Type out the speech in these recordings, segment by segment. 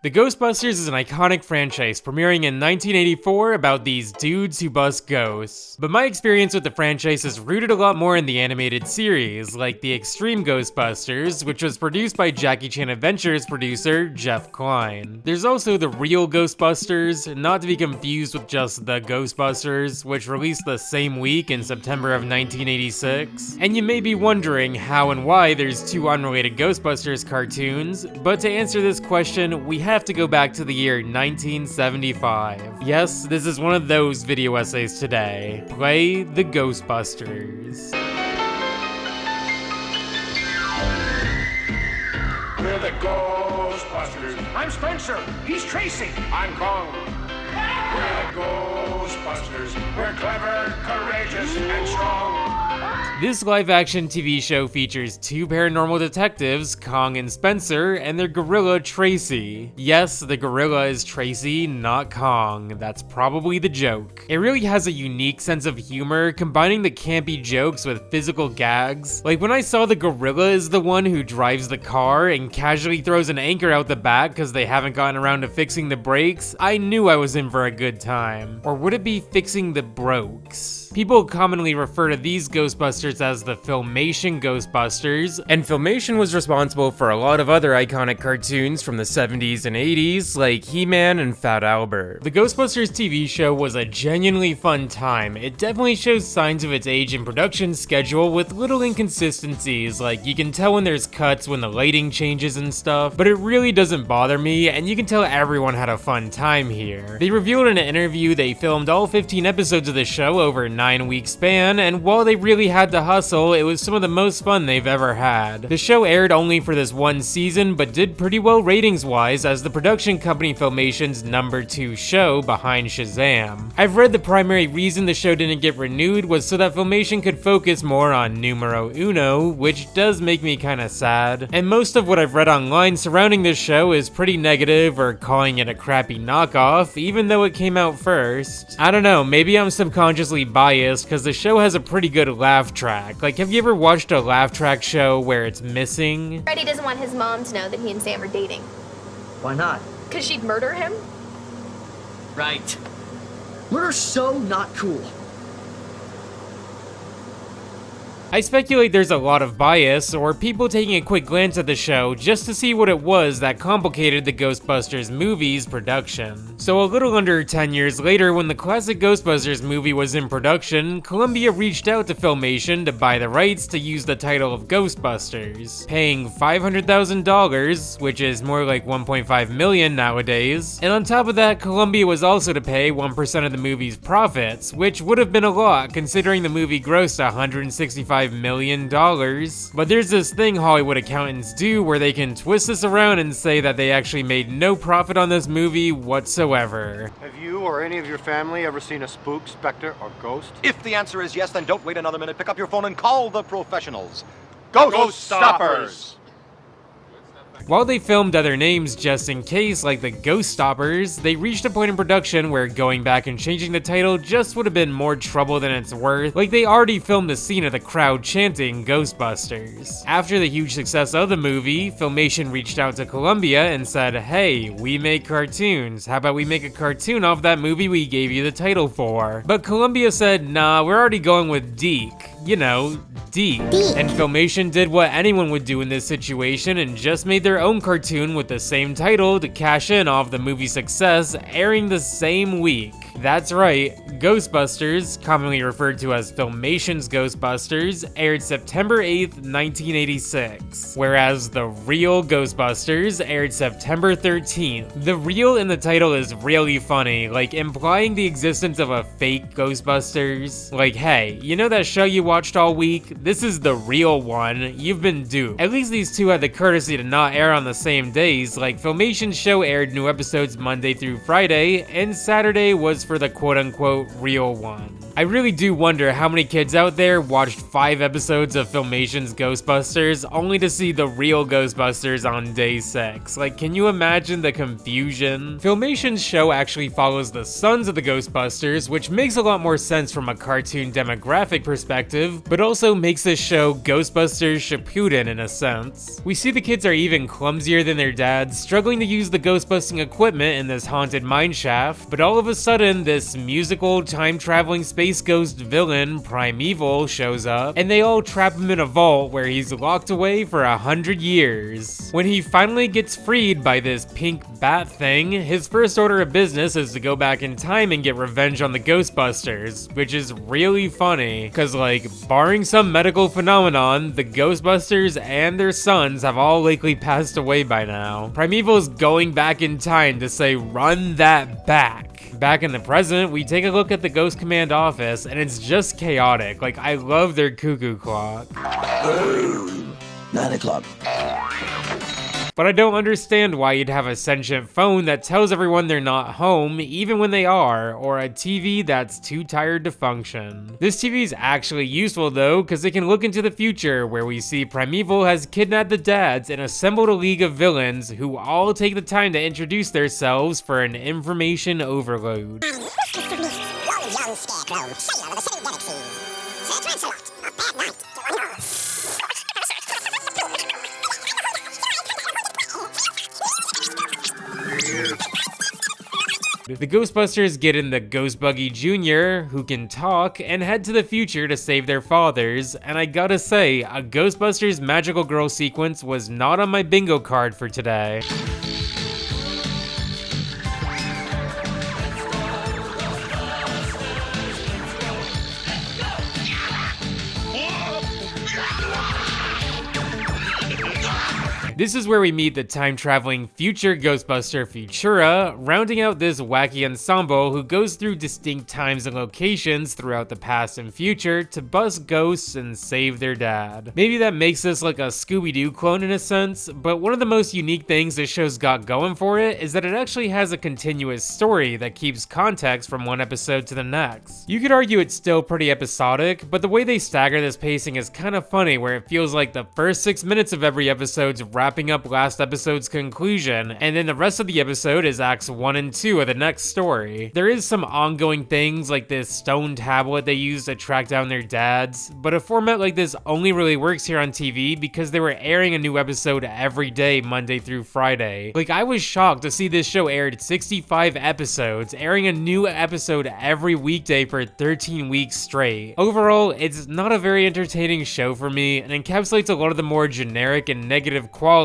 The Ghostbusters is an iconic franchise premiering in 1984 about these dudes who bust ghosts. But my experience with the franchise is rooted a lot more in the animated series, like the Extreme Ghostbusters, which was produced by Jackie Chan Adventures producer Jeff Kline. There's also the real Ghostbusters, not to be confused with just the Ghostbusters, which released the same week in September of 1986. And you may be wondering how and why there's two unrelated Ghostbusters cartoons, but to answer this question, we have to go back to the year 1975. Yes, this is one of those video essays today. Play the Ghostbusters. We're the Ghostbusters. I'm Spencer. He's Tracy. I'm Kong. We're the Ghostbusters. We're clever, courageous, and strong. This live-action TV show features two paranormal detectives, Kong and Spencer, and their gorilla, Tracy. Yes, the gorilla is Tracy, not Kong. That's probably the joke. It really has a unique sense of humor, combining the campy jokes with physical gags. Like when I saw the gorilla is the one who drives the car and casually throws an anchor out the back because they haven't gotten around to fixing the brakes, I knew I was in for a good time. Or would it be fixing the brokes? People commonly refer to these Ghostbusters as the Filmation Ghostbusters, and Filmation was responsible for a lot of other iconic cartoons from the 70s and 80s, like He-Man and Fat Albert. The Ghostbusters TV show was a genuinely fun time. It definitely shows signs of its age and production schedule with little inconsistencies, like you can tell when there's cuts when the lighting changes and stuff, but it really doesn't bother me, and you can tell everyone had a fun time here. They revealed in an interview they filmed all 15 episodes of the show over a 9-week span, and while they really had to hustle, it was some of the most fun they've ever had. The show aired only for this one season, but did pretty well ratings-wise as the production company Filmation's #2 show behind Shazam. I've read the primary reason the show didn't get renewed was so that Filmation could focus more on numero uno, which does make me kinda sad. And most of what I've read online surrounding this show is pretty negative or calling it a crappy knockoff, even though it came out first. I don't know, maybe I'm subconsciously biased because the show has a pretty good laugh track. Like, have you ever watched a laugh track show where it's missing? Freddie doesn't want his mom to know that he and Sam are dating. Why not? Because she'd murder him? Right. Murder's so not cool. I speculate there's a lot of bias, or people taking a quick glance at the show just to see what it was that complicated the Ghostbusters movie's production. So a little under 10 years later, when the classic Ghostbusters movie was in production, Columbia reached out to Filmation to buy the rights to use the title of Ghostbusters, paying $500,000, which is more like $1.5 million nowadays, and on top of that, Columbia was also to pay 1% of the movie's profits, which would have been a lot considering the movie grossed $165 million. But there's this thing Hollywood accountants do where they can twist this around and say that they actually made no profit on this movie whatsoever. Have you or any of your family ever seen a spook, specter, or ghost? If the answer is yes, then don't wait another minute. Pick up your phone and call the professionals. Ghost Stoppers! While they filmed other names just in case, like the Ghost Stoppers, they reached a point in production where going back and changing the title just would have been more trouble than it's worth. Like, they already filmed the scene of the crowd chanting Ghostbusters. After the huge success of the movie, Filmation reached out to Columbia and said, hey, we make cartoons. How about we make a cartoon off that movie we gave you the title for? But Columbia said, nah, we're already going with Deke. You know, Deke. And Filmation did what anyone would do in this situation and just made their own cartoon with the same title to cash in off the movie's success, airing the same week. That's right, Ghostbusters, commonly referred to as Filmation's Ghostbusters, aired September 8th, 1986, whereas the real Ghostbusters aired September 13th. The real in the title is really funny, like implying the existence of a fake Ghostbusters. Like, hey, you know that show you watched all week? This is the real one. You've been duped. At least these two had the courtesy to not air on the same days, like Filmation's show aired new episodes Monday through Friday, and Saturday was for the quote-unquote real one. I really do wonder how many kids out there watched 5 episodes of Filmation's Ghostbusters only to see the real Ghostbusters on day 6. Like, can you imagine the confusion? Filmation's show actually follows the sons of the Ghostbusters, which makes a lot more sense from a cartoon demographic perspective, but also makes this show Ghostbusters Shippuden in a sense. We see the kids are even clumsier than their dads, struggling to use the ghost-busting equipment in this haunted mineshaft, but all of a sudden, this musical, time-traveling space ghost villain, Primeval, shows up, and they all trap him in a vault where he's locked away for 100 years. When he finally gets freed by this pink bat thing, his first order of business is to go back in time and get revenge on the Ghostbusters, which is really funny, cause like, barring some medical phenomenon, the Ghostbusters and their sons have all likely passed away by now. Primeval's going back in time to say, run that back. Back in the present, we take a look at the Ghost Command office, and it's just chaotic. Like, I love their cuckoo clock. 9 o'clock. But I don't understand why you'd have a sentient phone that tells everyone they're not home, even when they are, or a TV that's too tired to function. This TV is actually useful though, because it can look into the future, where we see Primeval has kidnapped the dads and assembled a league of villains who all take the time to introduce themselves for an information overload. Young scarecrow, sailor of the seven galaxies. Sir Lancelot, a bad night. The Ghostbusters get in the Ghost Buggy Jr., who can talk, and head to the future to save their fathers, and I gotta say, a Ghostbusters Magical Girl sequence was not on my bingo card for today. This is where we meet the time-traveling future Ghostbuster Futura, rounding out this wacky ensemble who goes through distinct times and locations throughout the past and future to bust ghosts and save their dad. Maybe that makes this like a Scooby-Doo clone in a sense, but one of the most unique things this show's got going for it is that it actually has a continuous story that keeps context from one episode to the next. You could argue it's still pretty episodic, but the way they stagger this pacing is kind of funny, where it feels like the first 6 minutes of every episode's wrapping up last episode's conclusion, and then the rest of the episode is acts 1 and 2 of the next story. There is some ongoing things like this stone tablet they use to track down their dads, but a format like this only really works here on TV because they were airing a new episode every day Monday through Friday. Like, I was shocked to see this show aired 65 episodes, airing a new episode every weekday for 13 weeks straight. Overall, it's not a very entertaining show for me, and encapsulates a lot of the more generic and negative qualities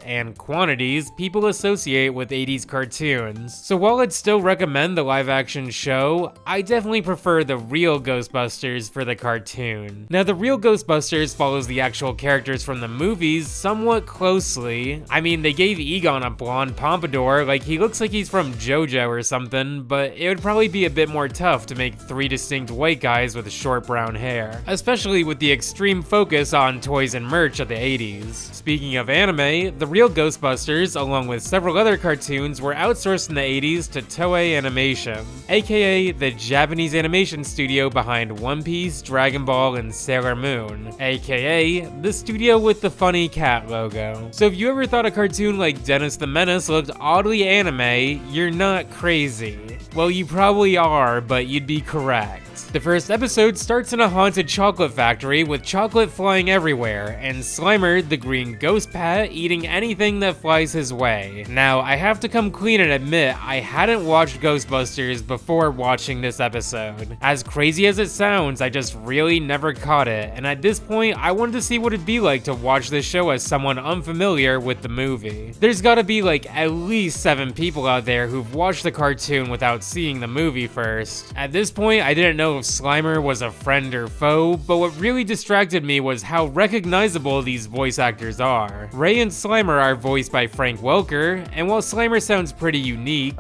and quantities people associate with 80s cartoons. So while I'd still recommend the live action show, I definitely prefer the real Ghostbusters for the cartoon. Now, the real Ghostbusters follows the actual characters from the movies somewhat closely. I mean, they gave Egon a blonde pompadour, like he looks like he's from JoJo or something, but it would probably be a bit more tough to make 3 distinct white guys with short brown hair, especially with the extreme focus on toys and merch of the 80s. Speaking of anime, the real Ghostbusters, along with several other cartoons, were outsourced in the 80s to Toei Animation, aka the Japanese animation studio behind One Piece, Dragon Ball, and Sailor Moon, aka the studio with the funny cat logo. So if you ever thought a cartoon like Dennis the Menace looked oddly anime, you're not crazy. Well, you probably are, but you'd be correct. The first episode starts in a haunted chocolate factory with chocolate flying everywhere, and Slimer, the green ghost pet, eating anything that flies his way. Now, I have to come clean and admit, I hadn't watched Ghostbusters before watching this episode. As crazy as it sounds, I just really never caught it, and at this point, I wanted to see what it'd be like to watch this show as someone unfamiliar with the movie. There's gotta be like at least 7 people out there who've watched the cartoon without seeing the movie first. At this point, I didn't know if Slimer was a friend or foe, but what really distracted me was how recognizable these voice actors are. Ray and Slimer are voiced by Frank Welker, and while Slimer sounds pretty unique,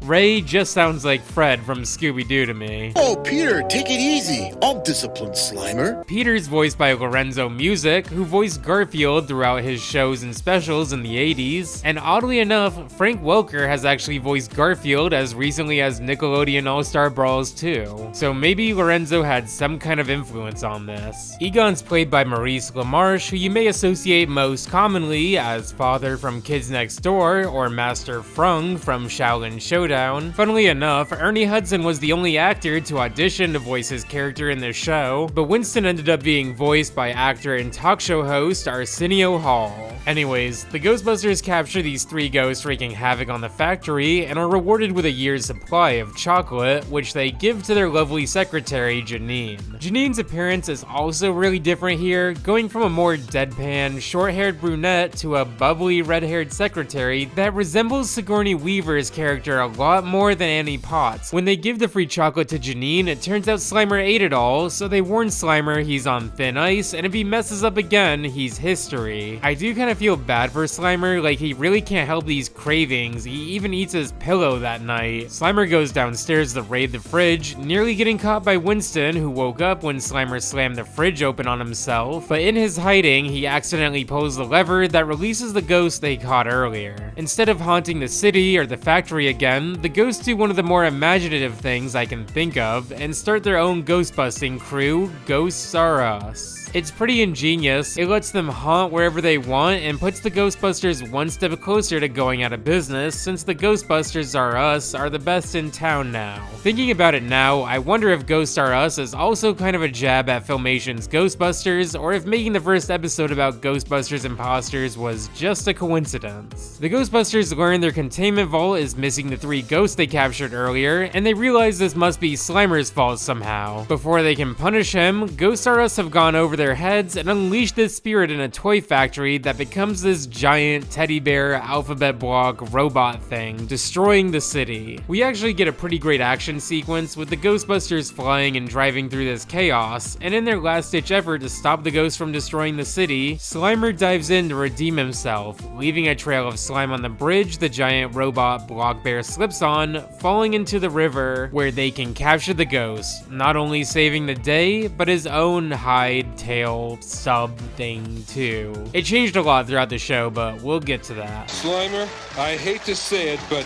Ray just sounds like Fred from Scooby-Doo to me. Oh, Peter, take it easy. I'll discipline Slimer. Peter's voiced by Lorenzo Music, who voiced Garfield throughout his shows and specials in the 80s. And oddly enough, Frank Welker has actually voiced Garfield as recently as Nickelodeon All-Star Brawls 2. So maybe Lorenzo had some kind of influence on this. Egon's played by Maurice LaMarche, who you may associate most commonly as Father from Kids Next Door or Master Frung from Shaolin Showdown. Funnily enough, Ernie Hudson was the only actor to audition to voice his character in the show, but Winston ended up being voiced by actor and talk show host Arsenio Hall. Anyways, the Ghostbusters capture these 3 ghosts wreaking havoc on the factory and are rewarded with a year's supply of chocolate, which they give to their lovely secretary, Janine. Janine's appearance is also really different here, going from a more deadpan, short-haired brunette to a bubbly red-haired secretary that resembles Sigourney Weaver's character a lot more than Annie Potts. When they give the free chocolate to Janine, it turns out Slimer ate it all, so they warn Slimer he's on thin ice, and if he messes up again, he's history. I do kind of feel bad for Slimer, like he really can't help these cravings. He even eats his pillow that night. Slimer goes downstairs to raid the fridge, nearly getting caught by Winston, who woke up when Slimer slammed the fridge open on himself, but in his hiding, he accidentally pulls the lever that releases the ghost they caught earlier. Instead of haunting the city or the factory again, the ghosts do one of the more imaginative things I can think of and start their own ghost-busting crew, Ghosts Are Us. It's pretty ingenious, it lets them haunt wherever they want and puts the Ghostbusters one step closer to going out of business, since the Ghostbusters Are Us are the best in town now. Thinking about it now, I wonder if Ghosts Are Us is also kind of a jab at Filmation's Ghostbusters, or if making the first episode about Ghostbusters imposters was just a coincidence. The Ghostbusters learn their containment vault is missing the 3 ghosts they captured earlier, and they realize this must be Slimer's fault somehow. Before they can punish him, Ghosts R Us have gone over their heads and unleashed this spirit in a toy factory that becomes this giant teddy bear alphabet block robot thing, destroying the city. We actually get a pretty great action sequence with the Ghostbusters flying and driving through this chaos, and in their last-ditch effort to stop the ghosts from destroying the city, Slimer dives in to redeem himself, leaving a trail of slime on the bridge the giant robot block bear slips on, falling into the river, where they can capture the ghost, not only saving the day, but his own hide tail sub thing too. It changed a lot throughout the show, but we'll get to that. Slimer, I hate to say it, but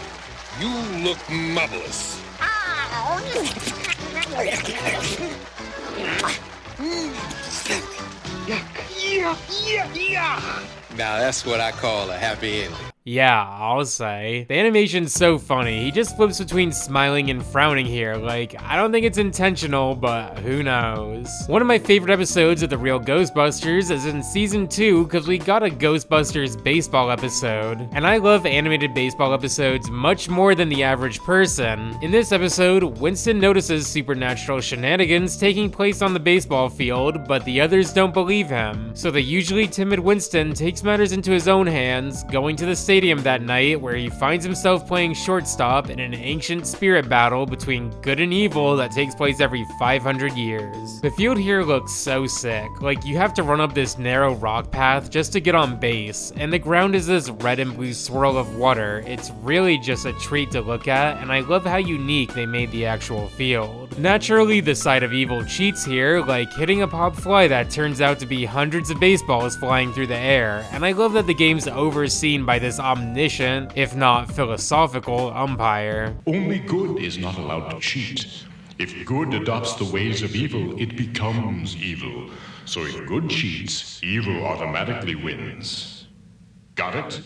you look marvelous. Now that's what I call a happy ending. Yeah, I'll say. The animation's so funny. He just flips between smiling and frowning here. Like, I don't think it's intentional, but who knows. One of my favorite episodes of The Real Ghostbusters is in season 2, because we got a Ghostbusters baseball episode. And I love animated baseball episodes much more than the average person. In this episode, Winston notices supernatural shenanigans taking place on the baseball field, but the others don't believe him. So the usually timid Winston takes matters into his own hands, going to the stadium that night, where he finds himself playing shortstop in an ancient spirit battle between good and evil that takes place every 500 years. The field here looks so sick. Like, you have to run up this narrow rock path just to get on base, and the ground is this red and blue swirl of water. It's really just a treat to look at, and I love how unique they made the actual field. Naturally, the side of evil cheats here, like hitting a pop fly that turns out to be hundreds of baseballs flying through the air, and I love that the game's overseen by this omniscient, if not philosophical, umpire. Only good is not allowed to cheat. If good adopts the ways of evil, it becomes evil. So if good cheats, evil automatically wins. Got it?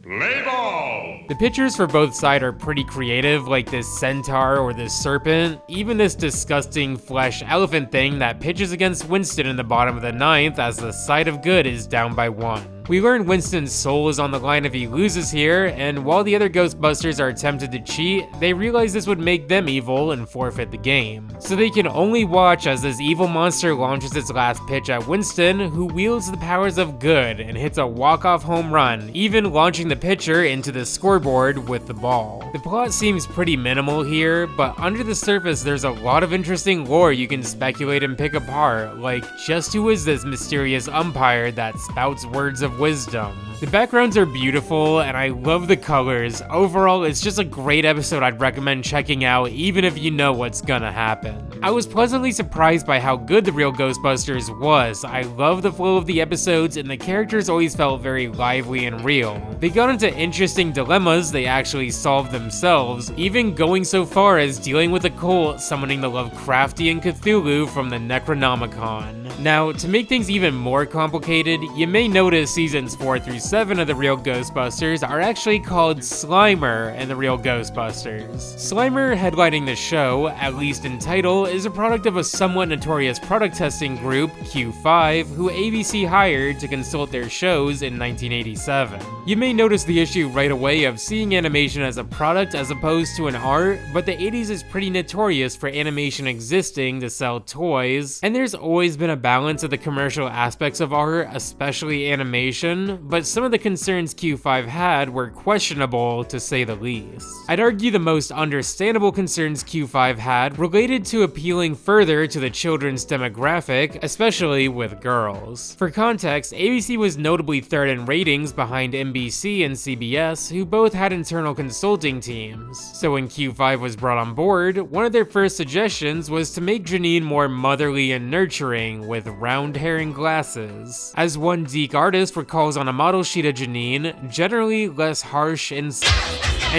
Play ball! The pictures for both sides are pretty creative, like this centaur or this serpent, even this disgusting flesh elephant thing that pitches against Winston in the bottom of the 9th as the side of good is down by 1. We learn Winston's soul is on the line if he loses here, and while the other Ghostbusters are tempted to cheat, they realize this would make them evil and forfeit the game. So they can only watch as this evil monster launches its last pitch at Winston, who wields the powers of good and hits a walk-off home run, even launching the pitcher into the scoreboard with the ball. The plot seems pretty minimal here, but under the surface there's a lot of interesting lore you can speculate and pick apart, like just who is this mysterious umpire that spouts words of of wisdom. The backgrounds are beautiful, and I love the colors. Overall, it's just a great episode I'd recommend checking out, even if you know what's gonna happen. I was pleasantly surprised by how good the real Ghostbusters was. I love the flow of the episodes, and the characters always felt very lively and real. They got into interesting dilemmas they actually solved themselves, even going so far as dealing with a cult summoning the Lovecraftian Cthulhu from the Necronomicon. Now, to make things even more complicated, you may notice seasons 4 through 7 of the real Ghostbusters are actually called Slimer in the real Ghostbusters. Slimer, headlining the show, at least in title, is a product of a somewhat notorious product testing group, Q5, who ABC hired to consult their shows in 1987. You may notice the issue right away of seeing animation as a product as opposed to an art, but the 80s is pretty notorious for animation existing to sell toys, and there's always been a balance of the commercial aspects of art, especially animation, but some of the concerns Q5 had were questionable to say the least. I'd argue the most understandable concerns Q5 had related to appealing further to the children's demographic, especially with girls. For context, ABC was notably third in ratings behind NBC and CBS, who both had internal consulting teams. So when Q5 was brought on board, one of their first suggestions was to make Janine more motherly and nurturing with round hair and glasses. As one Deke artist recalls on a model sheet of Janine, generally less harsh and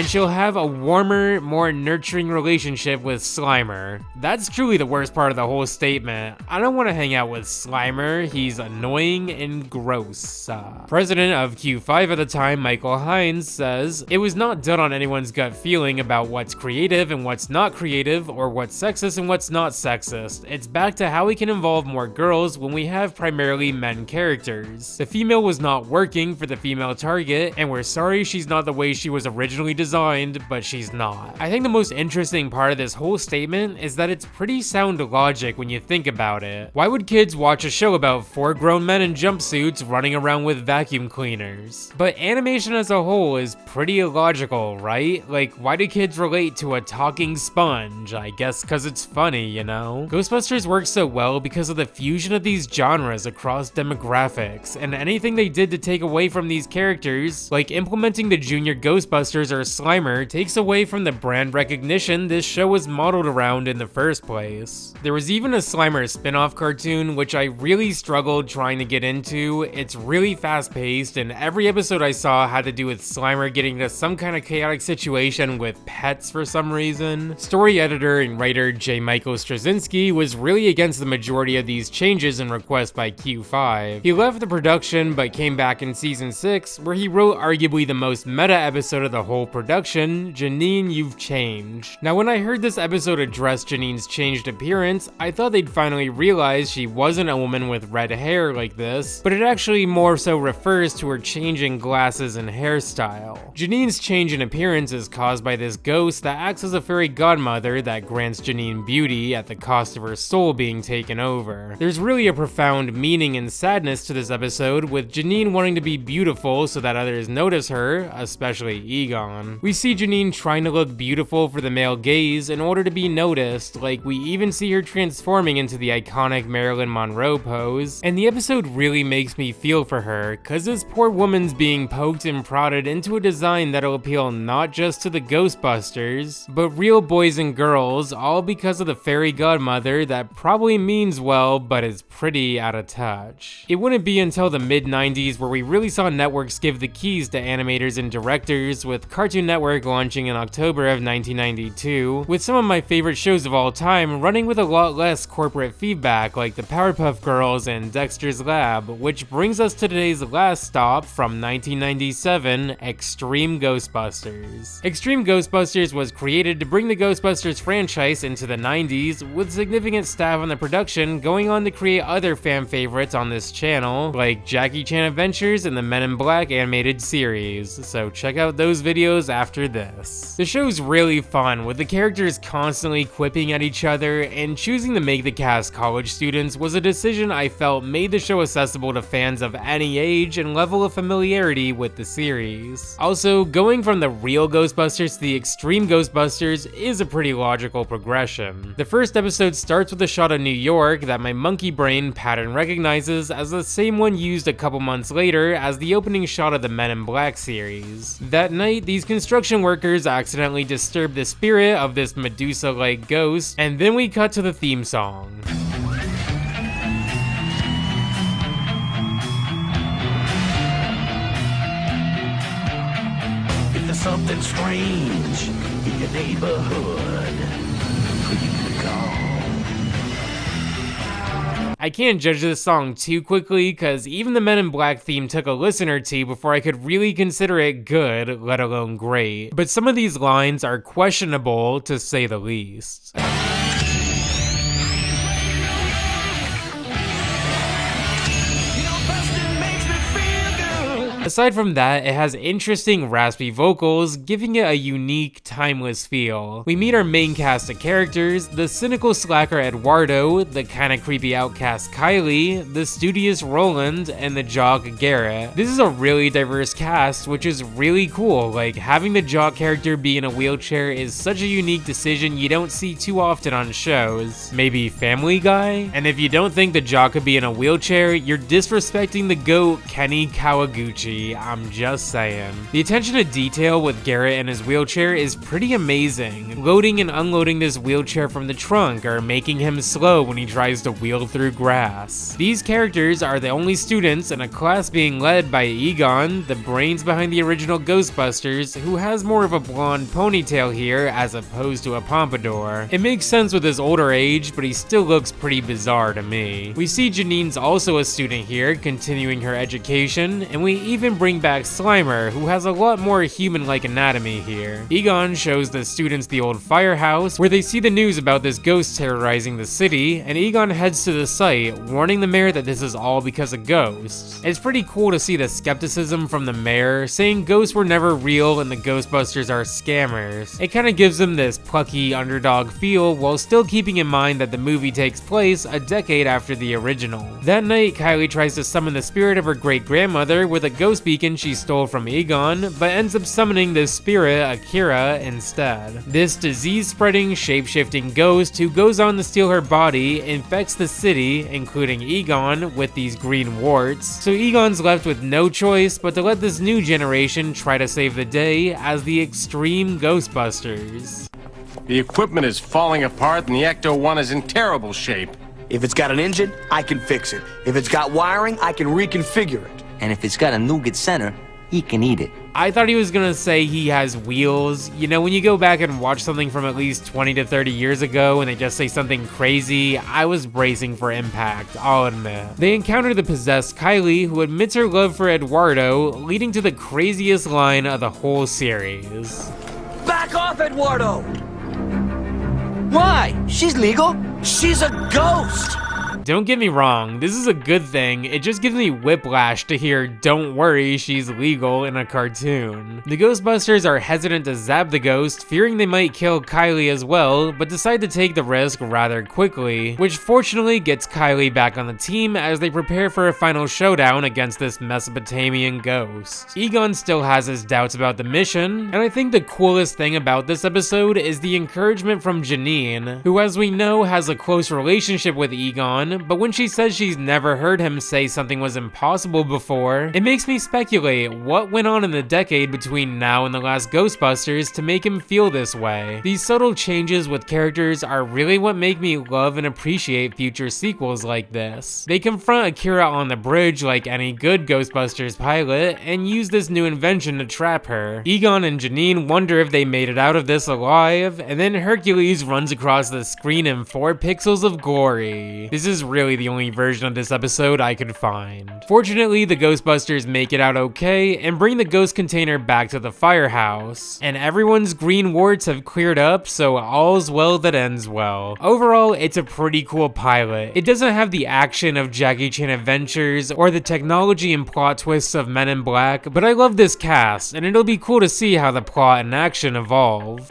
she'll have a warmer, more nurturing relationship with Slimer. That's truly the worst part of the whole statement. I don't want to hang out with Slimer, he's annoying and gross. President of Q5 at the time, Michael Hines, says, "It was not done on anyone's gut feeling about what's creative and what's not creative, or what's sexist and what's not sexist. It's back to how we can involve more girls when we have primarily men characters. The female was not working for the female target, and we're sorry she's not the way she was originally designed, but she's not." I think the most interesting part of this whole statement is that it's pretty sound logic when you think about it. Why would kids watch a show about 4 grown men in jumpsuits running around with vacuum cleaners? But animation as a whole is pretty illogical, right? Like, why do kids relate to a talking sponge? I guess cause it's funny, you know? Ghostbusters works so well because of the fusion of these genres across demographics, and anything they did to take away from these characters, like implementing the Junior Ghostbusters or Slimer, takes away from the brand recognition this show was modeled around in the first place. There was even a Slimer spin-off cartoon, which I really struggled trying to get into. It's really fast-paced, and every episode I saw had to do with Slimer getting into some kind of chaotic situation with pets for some reason. Story editor and writer J. Michael Straczynski was really against the majority of these changes and requests by Q5. He left the production but came back in season 6, where he wrote arguably the most meta episode of the whole production, Janine, You've Changed. Now when I heard this episode address Janine's changed appearance, I thought they'd finally realize she wasn't a woman with red hair like this, but it actually more so refers to her change in glasses and hairstyle. Janine's change in appearance is caused by this ghost that acts as a fairy godmother that grants Janine beauty at the cost of her soul being taken over. There's really a profound meaning and sadness to this episode, with Janine wanting to be beautiful so that others notice her, especially Egon. We see Janine trying to look beautiful for the male gaze in order to be noticed, like we even see her transforming into the iconic Marilyn Monroe pose, and the episode really makes me feel for her, cause this poor woman's being poked and prodded into a design that'll appeal not just to the Ghostbusters, but real boys and girls, all because of the fairy godmother that probably means well, but is pretty out of touch. It wouldn't be until the mid-90s where we really saw networks give the keys to animators and directors, with Cartoon Network launching in October of 1992, with some of my favorite shows of all time running with a lot less corporate feedback, like the Powerpuff Girls and Dexter's Lab, which brings us to today's last stop from 1997, Extreme Ghostbusters. Extreme Ghostbusters was created to bring the Ghostbusters franchise into the 90s, with significant staff on the production going on to create other fan favorites on this channel, like Jackie Chan Adventures and the Men in Black animated series, so check out those videos after this. The show's really fun, with the characters constantly quipping at each other, and choosing to make the cast college students was a decision I felt made the show accessible to fans of any age and level of familiarity with the series. Also, going from the real Ghostbusters to the Extreme Ghostbusters is a pretty logical progression. The first episode starts with a shot of New York that my monkey monkey brain pattern recognizes as the same one used a couple months later as the opening shot of the Men in Black series. That night, these construction workers accidentally disturb the spirit of this Medusa-like ghost, and then we cut to the theme song. If there's something strange in your neighborhood, for you to call. I can't judge this song too quickly, cause even the Men in Black theme took a listen or two before I could really consider it good, let alone great. But some of these lines are questionable, to say the least. Aside from that, it has interesting raspy vocals, giving it a unique, timeless feel. We meet our main cast of characters: the cynical slacker Eduardo, the kinda creepy outcast Kylie, the studious Roland, and the jock Garrett. This is a really diverse cast, which is really cool. Like, having the jock character be in a wheelchair is such a unique decision you don't see too often on shows. Maybe Family Guy? And if you don't think the jock could be in a wheelchair, you're disrespecting the GOAT Kenny Kawaguchi. I'm just saying. The attention to detail with Garrett and his wheelchair is pretty amazing. Loading and unloading this wheelchair from the trunk, or making him slow when he tries to wheel through grass. These characters are the only students in a class being led by Egon, the brains behind the original Ghostbusters, who has more of a blonde ponytail here as opposed to a pompadour. It makes sense with his older age, but he still looks pretty bizarre to me. We see Janine's also a student here, continuing her education, and we even bring back Slimer, who has a lot more human-like anatomy here. Egon shows the students the old firehouse, where they see the news about this ghost terrorizing the city, and Egon heads to the site, warning the mayor that this is all because of ghosts. It's pretty cool to see the skepticism from the mayor, saying ghosts were never real and the Ghostbusters are scammers. It kinda gives them this plucky underdog feel, while still keeping in mind that the movie takes place a decade after the original. That night, Kylie tries to summon the spirit of her great-grandmother with a ghost beacon she stole from Egon, but ends up summoning this spirit, Akira, instead. This disease-spreading, shape-shifting ghost who goes on to steal her body infects the city, including Egon, with these green warts, so Egon's left with no choice but to let this new generation try to save the day as the Extreme Ghostbusters. The equipment is falling apart and the Ecto-1 is in terrible shape. If it's got an engine, I can fix it. If it's got wiring, I can reconfigure it. And if it's got a nougat center, he can eat it. I thought he was gonna say he has wheels. You know, when you go back and watch something from at least 20 to 30 years ago and they just say something crazy, I was bracing for impact, I'll admit. They encounter the possessed Kylie, who admits her love for Eduardo, leading to the craziest line of the whole series. Back off, Eduardo! Why? She's legal. She's a ghost! Don't get me wrong, this is a good thing. It just gives me whiplash to hear "don't worry, she's legal" in a cartoon. The Ghostbusters are hesitant to zap the ghost, fearing they might kill Kylie as well, but decide to take the risk rather quickly, which fortunately gets Kylie back on the team as they prepare for a final showdown against this Mesopotamian ghost. Egon still has his doubts about the mission, and I think the coolest thing about this episode is the encouragement from Janine, who, as we know, has a close relationship with Egon, but when she says she's never heard him say something was impossible before, it makes me speculate what went on in the decade between now and the last Ghostbusters to make him feel this way. These subtle changes with characters are really what make me love and appreciate future sequels like this. They confront Akira on the bridge like any good Ghostbusters pilot, and use this new invention to trap her. Egon and Janine wonder if they made it out of this alive, and then Hercules runs across the screen in 4 pixels of glory. This is really the only version of this episode I could find. Fortunately, the Ghostbusters make it out okay and bring the ghost container back to the firehouse, and everyone's green warts have cleared up, so all's well that ends well. Overall, it's a pretty cool pilot. It doesn't have the action of Jackie Chan Adventures or the technology and plot twists of Men in Black, but I love this cast, and it'll be cool to see how the plot and action evolve.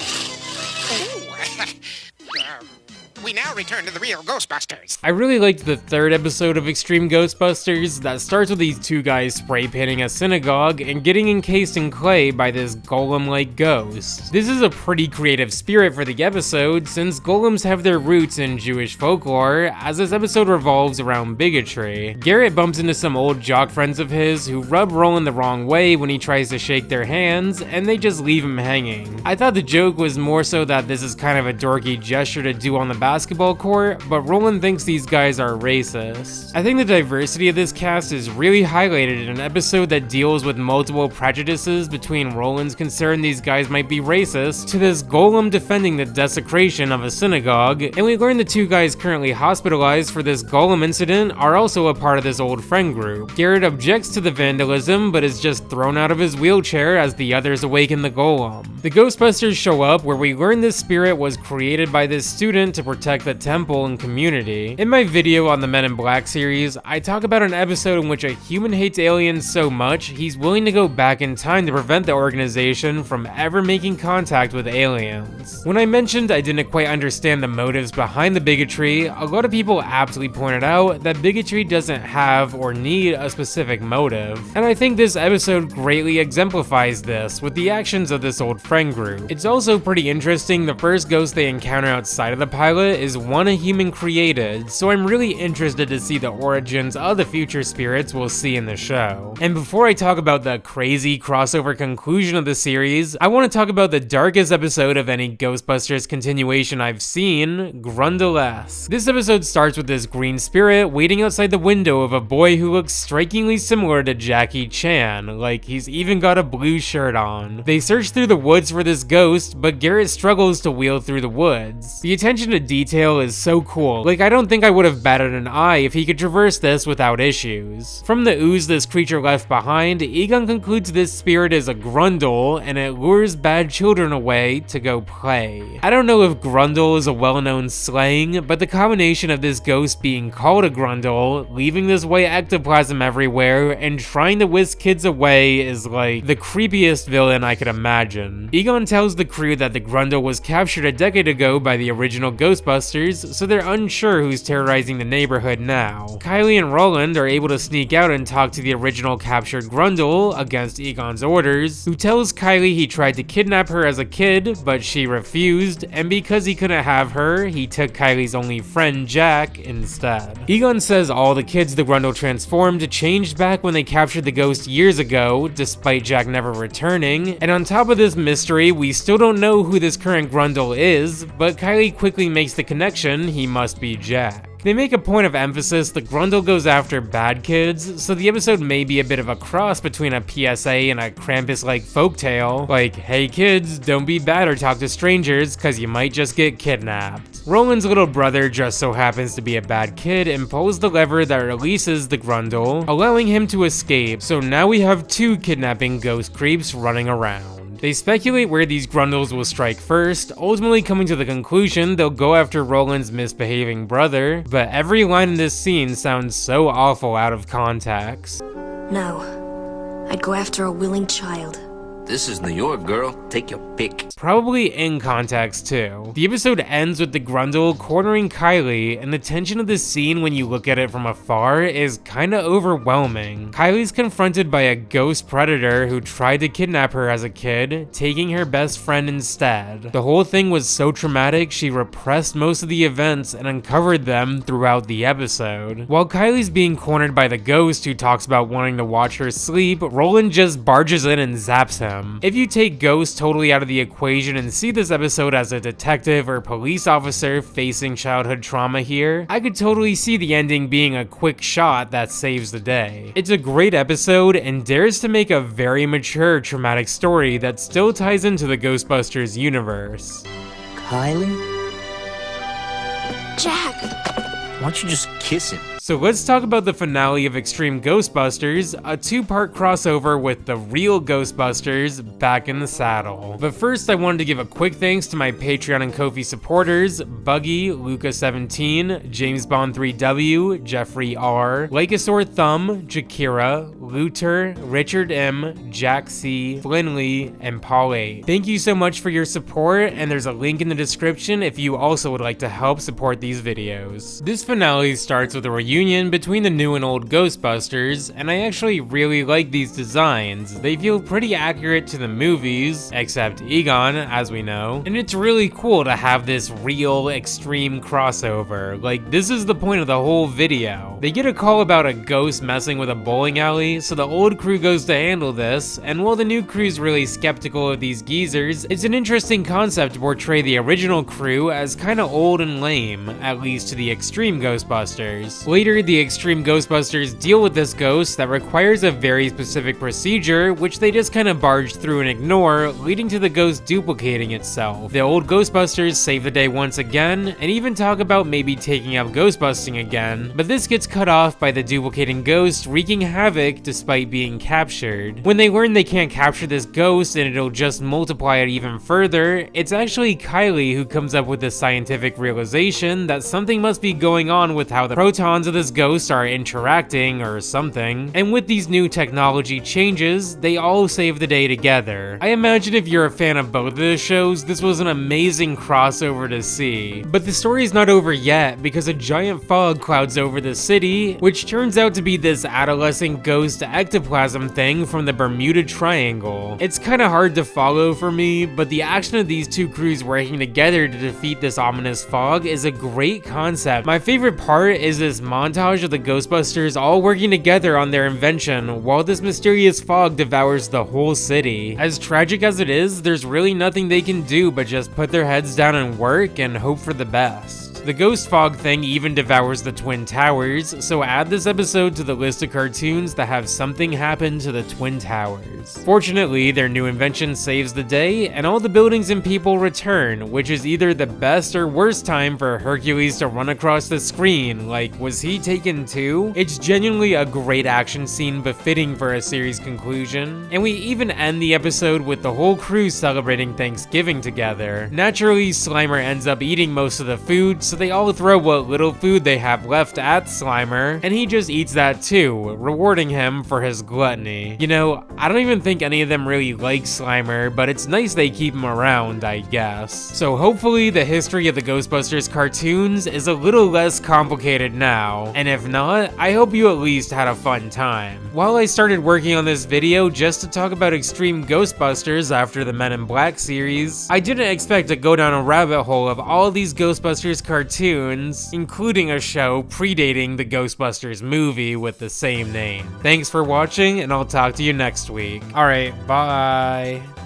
We now return to the real Ghostbusters. I really liked the third episode of Extreme Ghostbusters that starts with these two guys spray painting a synagogue and getting encased in clay by this golem-like ghost. This is a pretty creative spirit for the episode since golems have their roots in Jewish folklore, as this episode revolves around bigotry. Garrett bumps into some old jock friends of his who rub Roland the wrong way when he tries to shake their hands, and they just leave him hanging. I thought the joke was more so that this is kind of a dorky gesture to do on the basketball court, but Roland thinks these guys are racist. I think the diversity of this cast is really highlighted in an episode that deals with multiple prejudices between Roland's concern these guys might be racist to this golem defending the desecration of a synagogue, and we learn the two guys currently hospitalized for this golem incident are also a part of this old friend group. Garrett objects to the vandalism, but is just thrown out of his wheelchair as the others awaken the golem. The Ghostbusters show up where we learn this spirit was created by this student to protect the temple and community. In my video on the Men in Black series, I talk about an episode in which a human hates aliens so much he's willing to go back in time to prevent the organization from ever making contact with aliens. When I mentioned I didn't quite understand the motives behind the bigotry, a lot of people aptly pointed out that bigotry doesn't have or need a specific motive, and I think this episode greatly exemplifies this with the actions of this old friend group. It's also pretty interesting the first ghost they encounter outside of the pilot is one a human created, so I'm really interested to see the origins of the future spirits we'll see in the show. And before I talk about the crazy crossover conclusion of the series, I want to talk about the darkest episode of any Ghostbusters continuation I've seen, Grundle-esque. This episode starts with this green spirit waiting outside the window of a boy who looks strikingly similar to Jackie Chan, like he's even got a blue shirt on. They search through the woods for this ghost, but Garrett struggles to wheel through the woods. The attention to detail is so cool, like I don't think I would have batted an eye if he could traverse this without issues. From the ooze this creature left behind, Egon concludes this spirit is a grundle and it lures bad children away to go play. I don't know if grundle is a well-known slang, but the combination of this ghost being called a grundle, leaving this white ectoplasm everywhere, and trying to whisk kids away is like the creepiest villain I could imagine. Egon tells the crew that the grundle was captured a decade ago by the original Ghostbusters, so they're unsure who's terrorizing the neighborhood now. Kylie and Roland are able to sneak out and talk to the original captured grundle against Egon's orders, who tells Kylie he tried to kidnap her as a kid, but she refused, and because he couldn't have her, he took Kylie's only friend Jack instead. Egon says all the kids the grundle transformed changed back when they captured the ghost years ago, despite Jack never returning, and on top of this mystery, we still don't know who this current grundle is, but Kylie quickly makes the connection he must be Jack. They make a point of emphasis the grundle goes after bad kids, so the episode may be a bit of a cross between a PSA and a Krampus-like folktale, like, hey kids, don't be bad or talk to strangers, cause you might just get kidnapped. Roland's little brother just so happens to be a bad kid and pulls the lever that releases the grundle, allowing him to escape, so now we have two kidnapping ghost creeps running around. They speculate where these grundles will strike first, ultimately coming to the conclusion they'll go after Roland's misbehaving brother, but every line in this scene sounds so awful out of context. No, I'd go after a willing child. This is New York, girl. Take your pick. Probably in context too. The episode ends with the grundle cornering Kylie, and the tension of this scene when you look at it from afar is kinda overwhelming. Kylie's confronted by a ghost predator who tried to kidnap her as a kid, taking her best friend instead. The whole thing was so traumatic she repressed most of the events and uncovered them throughout the episode. While Kylie's being cornered by the ghost who talks about wanting to watch her sleep, Roland just barges in and zaps him. If you take Ghost totally out of the equation and see this episode as a detective or police officer facing childhood trauma here, I could totally see the ending being a quick shot that saves the day. It's a great episode and dares to make a very mature traumatic story that still ties into the Ghostbusters universe. Kylie? Jack! Why don't you just kiss him? So let's talk about the finale of Extreme Ghostbusters, a two-part crossover with the real Ghostbusters back in the saddle. But first, I wanted to give a quick thanks to my Patreon and Ko-fi supporters, Buggy, Luca17, James Bond 3W, Jeffrey R, Lycosaur Thumb, Jakira, Luther, Richard M, Jack C, Flynn Lee, and Paul A. Thank you so much for your support, and there's a link in the description if you also would like to help support these videos. This finale starts with a reunion between the new and old Ghostbusters, and I actually really like these designs. They feel pretty accurate to the movies, except Egon, as we know, and it's really cool to have this real extreme crossover. Like, this is the point of the whole video. They get a call about a ghost messing with a bowling alley, so the old crew goes to handle this, and while the new crew's really skeptical of these geezers, it's an interesting concept to portray the original crew as kinda old and lame, at least to the Extreme Ghostbusters. Later, the Extreme Ghostbusters deal with this ghost that requires a very specific procedure, which they just kinda barge through and ignore, leading to the ghost duplicating itself. The old Ghostbusters save the day once again, and even talk about maybe taking up ghostbusting again, but this gets cut off by the duplicating ghost wreaking havoc despite being captured. When they learn they can't capture this ghost and it'll just multiply it even further, it's actually Kylie who comes up with the scientific realization that something must be going on with how the protons of this ghost are interacting or something, and with these new technology changes, they all save the day together. I imagine if you're a fan of both of the shows, this was an amazing crossover to see. But the story's not over yet, because a giant fog clouds over the city, which turns out to be this adolescent ghost ectoplasm thing from the Bermuda Triangle. It's kinda hard to follow for me, but the action of these two crews working together to defeat this ominous fog is a great concept. My favorite part is this montage of the Ghostbusters all working together on their invention while this mysterious fog devours the whole city. As tragic as it is, there's really nothing they can do but just put their heads down and work and hope for the best. The ghost fog thing even devours the Twin Towers, so add this episode to the list of cartoons that have something happen to the Twin Towers. Fortunately, their new invention saves the day, and all the buildings and people return, which is either the best or worst time for Hercules to run across the screen. Like, was he taken too? It's genuinely a great action scene befitting for a series conclusion, and we even end the episode with the whole crew celebrating Thanksgiving together. Naturally, Slimer ends up eating most of the food, so they all throw what little food they have left at Slimer, and he just eats that too, rewarding him for his gluttony. You know, I don't even think any of them really like Slimer, but it's nice they keep him around, I guess. So hopefully the history of the Ghostbusters cartoons is a little less complicated now, and if not, I hope you at least had a fun time. While I started working on this video just to talk about Extreme Ghostbusters after the Men in Black series, I didn't expect to go down a rabbit hole of all these Ghostbusters cartoons, including a show predating the Ghostbusters movie with the same name. Thanks for watching, and I'll talk to you next week. Alright, bye!